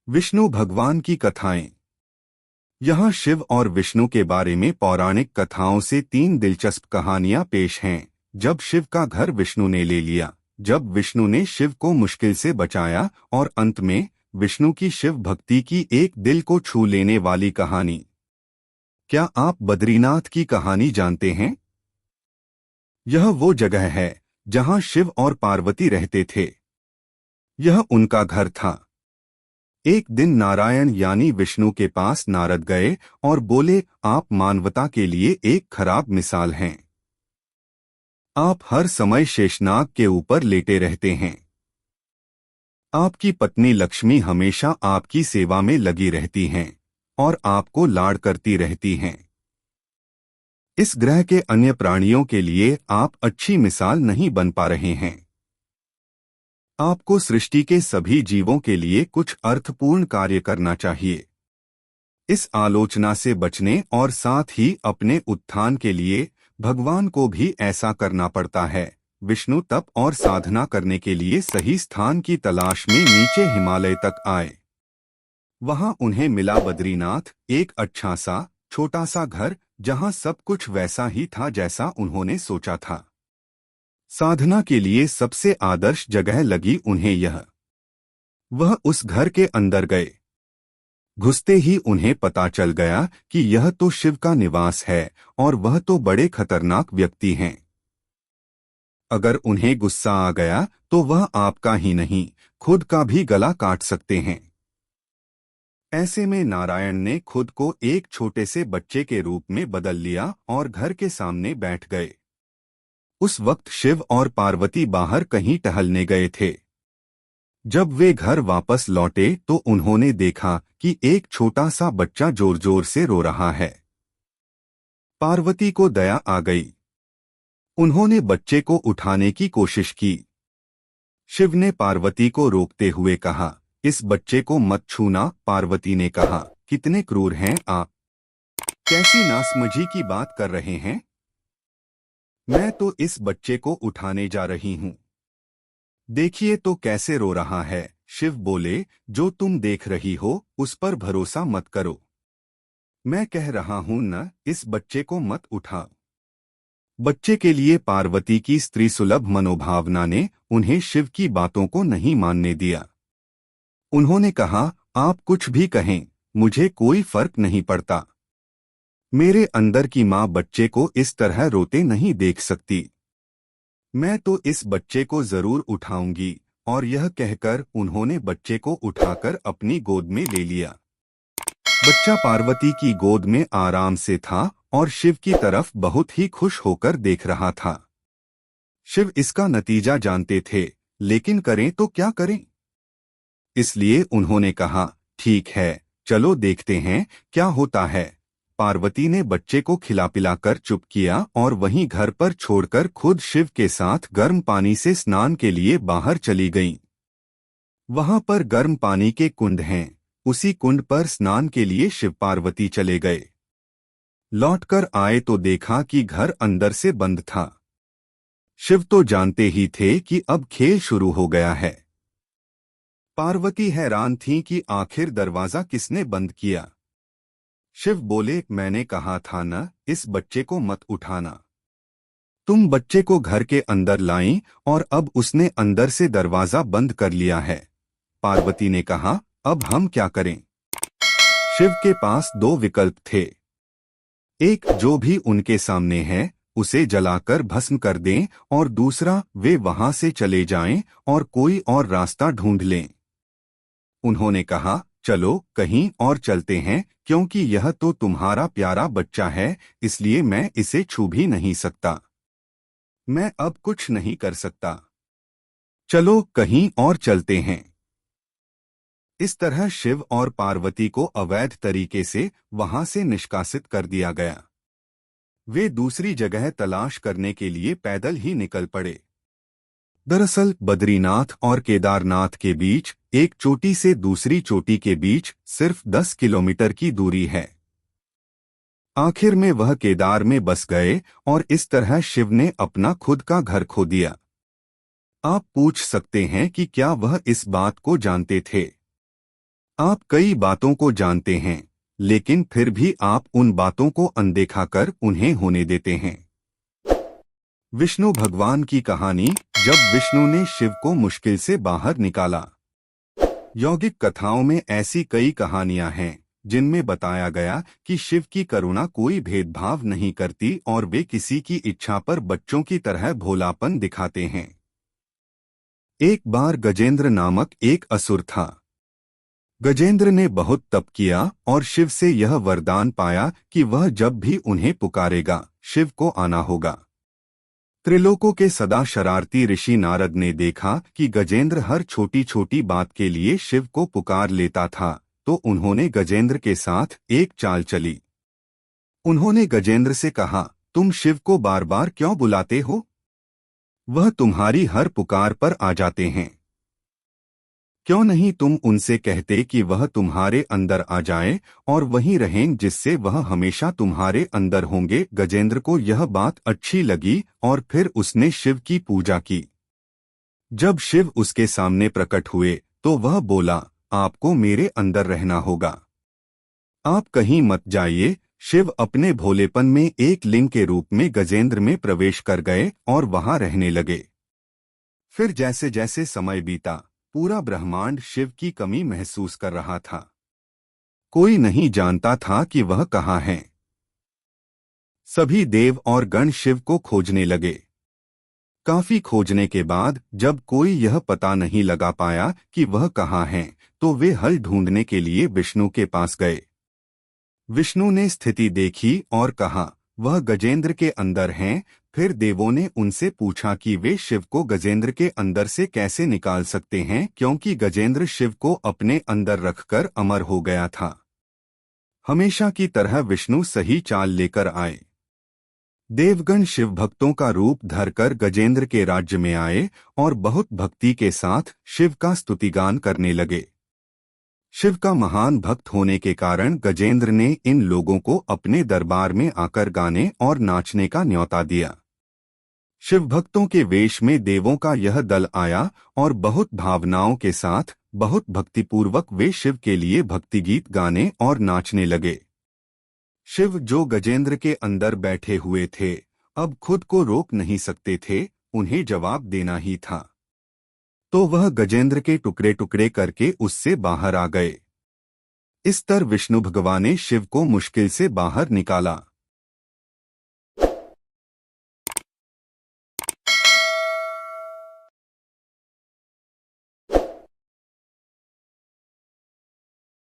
विष्णु भगवान की कथाएं। यहाँ शिव और विष्णु के बारे में पौराणिक कथाओं से तीन दिलचस्प कहानियां पेश हैं। जब शिव का घर विष्णु ने ले लिया, जब विष्णु ने शिव को मुश्किल से बचाया, और अंत में विष्णु की शिव भक्ति की एक दिल को छू लेने वाली कहानी। क्या आप बद्रीनाथ की कहानी जानते हैं? यह वो जगह है जहाँ शिव और पार्वती रहते थे। यह उनका घर था। एक दिन नारायण यानी विष्णु के पास नारद गए और बोले, आप मानवता के लिए एक खराब मिसाल हैं। आप हर समय शेषनाग के ऊपर लेटे रहते हैं। आपकी पत्नी लक्ष्मी हमेशा आपकी सेवा में लगी रहती हैं और आपको लाड़ करती रहती हैं। इस ग्रह के अन्य प्राणियों के लिए आप अच्छी मिसाल नहीं बन पा रहे हैं। आपको सृष्टि के सभी जीवों के लिए कुछ अर्थपूर्ण कार्य करना चाहिए। इस आलोचना से बचने और साथ ही अपने उत्थान के लिए भगवान को भी ऐसा करना पड़ता है। विष्णु तप और साधना करने के लिए सही स्थान की तलाश में नीचे हिमालय तक आए। वहां उन्हें मिला बद्रीनाथ, एक अच्छा सा छोटा सा घर जहां सब कुछ वैसा ही था जैसा उन्होंने सोचा था। साधना के लिए सबसे आदर्श जगह लगी उन्हें यह। वह उस घर के अंदर गए। घुसते ही उन्हें पता चल गया कि यह तो शिव का निवास है और वह तो बड़े खतरनाक व्यक्ति हैं। अगर उन्हें गुस्सा आ गया तो वह आपका ही नहीं, खुद का भी गला काट सकते हैं। ऐसे में नारायण ने खुद को एक छोटे से बच्चे के रूप में बदल लिया और घर के सामने बैठ गए। उस वक्त शिव और पार्वती बाहर कहीं टहलने गए थे। जब वे घर वापस लौटे तो उन्होंने देखा कि एक छोटा सा बच्चा जोर जोर से रो रहा है। पार्वती को दया आ गई। उन्होंने बच्चे को उठाने की कोशिश की। शिव ने पार्वती को रोकते हुए कहा, इस बच्चे को मत छूना। पार्वती ने कहा, कितने क्रूर हैं आप, कैसी नासमझी की बात कर रहे हैं। मैं तो इस बच्चे को उठाने जा रही हूं। देखिए तो कैसे रो रहा है। शिव बोले, जो तुम देख रही हो उस पर भरोसा मत करो। मैं कह रहा हूं न, इस बच्चे को मत उठाओ। बच्चे के लिए पार्वती की स्त्री सुलभ मनोभावना ने उन्हें शिव की बातों को नहीं मानने दिया। उन्होंने कहा, आप कुछ भी कहें, मुझे कोई फर्क नहीं पड़ता। मेरे अंदर की माँ बच्चे को इस तरह रोते नहीं देख सकती। मैं तो इस बच्चे को जरूर उठाऊंगी। और यह कहकर उन्होंने बच्चे को उठाकर अपनी गोद में ले लिया। बच्चा पार्वती की गोद में आराम से था और शिव की तरफ बहुत ही खुश होकर देख रहा था। शिव इसका नतीजा जानते थे, लेकिन करें तो क्या करें। इसलिए उन्होंने कहा, ठीक है, चलो देखते हैं क्या होता है। पार्वती ने बच्चे को खिला पिलाकर चुप किया और वहीं घर पर छोड़कर खुद शिव के साथ गर्म पानी से स्नान के लिए बाहर चली गईं। वहां पर गर्म पानी के कुंड हैं। उसी कुंड पर स्नान के लिए शिव पार्वती चले गए। लौटकर आए तो देखा कि घर अंदर से बंद था। शिव तो जानते ही थे कि अब खेल शुरू हो गया है। पार्वती हैरान थीं कि आखिर दरवाजा किसने बंद किया। शिव बोले, मैंने कहा था न, इस बच्चे को मत उठाना। तुम बच्चे को घर के अंदर लाईं और अब उसने अंदर से दरवाजा बंद कर लिया है। पार्वती ने कहा, अब हम क्या करें। शिव के पास दो विकल्प थे। एक, जो भी उनके सामने है उसे जलाकर भस्म कर दें, और दूसरा, वे वहां से चले जाएं और कोई और रास्ता ढूंढ लें। उन्होंने कहा, चलो कहीं और चलते हैं, क्योंकि यह तो तुम्हारा प्यारा बच्चा है, इसलिए मैं इसे छू भी नहीं सकता। मैं अब कुछ नहीं कर सकता। चलो कहीं और चलते हैं। इस तरह शिव और पार्वती को अवैध तरीके से वहां से निष्कासित कर दिया गया। वे दूसरी जगह तलाश करने के लिए पैदल ही निकल पड़े। दरअसल बद्रीनाथ और केदारनाथ के बीच एक चोटी से दूसरी चोटी के बीच सिर्फ 10 किलोमीटर की दूरी है। आखिर में वह केदार में बस गए और इस तरह शिव ने अपना खुद का घर खो दिया। आप पूछ सकते हैं कि क्या वह इस बात को जानते थे। आप कई बातों को जानते हैं, लेकिन फिर भी आप उन बातों को अनदेखा कर उन्हें होने देते हैं। विष्णु भगवान की कहानी। जब विष्णु ने शिव को मुश्किल से बाहर निकाला। यौगिक कथाओं में ऐसी कई कहानियां हैं जिनमें बताया गया कि शिव की करुणा कोई भेदभाव नहीं करती और वे किसी की इच्छा पर बच्चों की तरह भोलापन दिखाते हैं। एक बार गजेंद्र नामक एक असुर था। गजेंद्र ने बहुत तप किया और शिव से यह वरदान पाया कि वह जब भी उन्हें पुकारेगा, शिव को आना होगा। त्रिलोकों के सदा शरारती ऋषि नारद ने देखा कि गजेंद्र हर छोटी छोटी बात के लिए शिव को पुकार लेता था, तो उन्होंने गजेंद्र के साथ एक चाल चली। उन्होंने गजेंद्र से कहा, तुम शिव को बार बार क्यों बुलाते हो? वह तुम्हारी हर पुकार पर आ जाते हैं। क्यों नहीं तुम उनसे कहते कि वह तुम्हारे अंदर आ जाए और वहीं रहें, जिससे वह हमेशा तुम्हारे अंदर होंगे। गजेंद्र को यह बात अच्छी लगी और फिर उसने शिव की पूजा की। जब शिव उसके सामने प्रकट हुए तो वह बोला, आपको मेरे अंदर रहना होगा, आप कहीं मत जाइए। शिव अपने भोलेपन में एक लिंग के रूप में गजेंद्र में प्रवेश कर गए और वहां रहने लगे। फिर जैसे जैसे समय बीता, पूरा ब्रह्मांड शिव की कमी महसूस कर रहा था। कोई नहीं जानता था कि वह कहाँ है। सभी देव और गण शिव को खोजने लगे। काफी खोजने के बाद जब कोई यह पता नहीं लगा पाया कि वह कहाँ है, तो वे हल ढूंढने के लिए विष्णु के पास गए। विष्णु ने स्थिति देखी और कहा, वह गजेंद्र के अंदर हैं। फिर देवों ने उनसे पूछा कि वे शिव को गजेंद्र के अंदर से कैसे निकाल सकते हैं, क्योंकि गजेंद्र शिव को अपने अंदर रखकर अमर हो गया था। हमेशा की तरह विष्णु सही चाल लेकर आए। देवगण शिव भक्तों का रूप धरकर गजेंद्र के राज्य में आए और बहुत भक्ति के साथ शिव का स्तुतिगान करने लगे। शिव का महान भक्त होने के कारण गजेंद्र ने इन लोगों को अपने दरबार में आकर गाने और नाचने का न्योता दिया। शिव भक्तों के वेश में देवों का यह दल आया और बहुत भावनाओं के साथ, बहुत भक्तिपूर्वक वे शिव के लिए भक्ति गीत गाने और नाचने लगे। शिव जो गजेंद्र के अंदर बैठे हुए थे, अब खुद को रोक नहीं सकते थे, उन्हें जवाब देना ही था। तो वह गजेंद्र के टुकड़े टुकड़े करके उससे बाहर आ गए। इस तरह विष्णु भगवान ने शिव को मुश्किल से बाहर निकाला।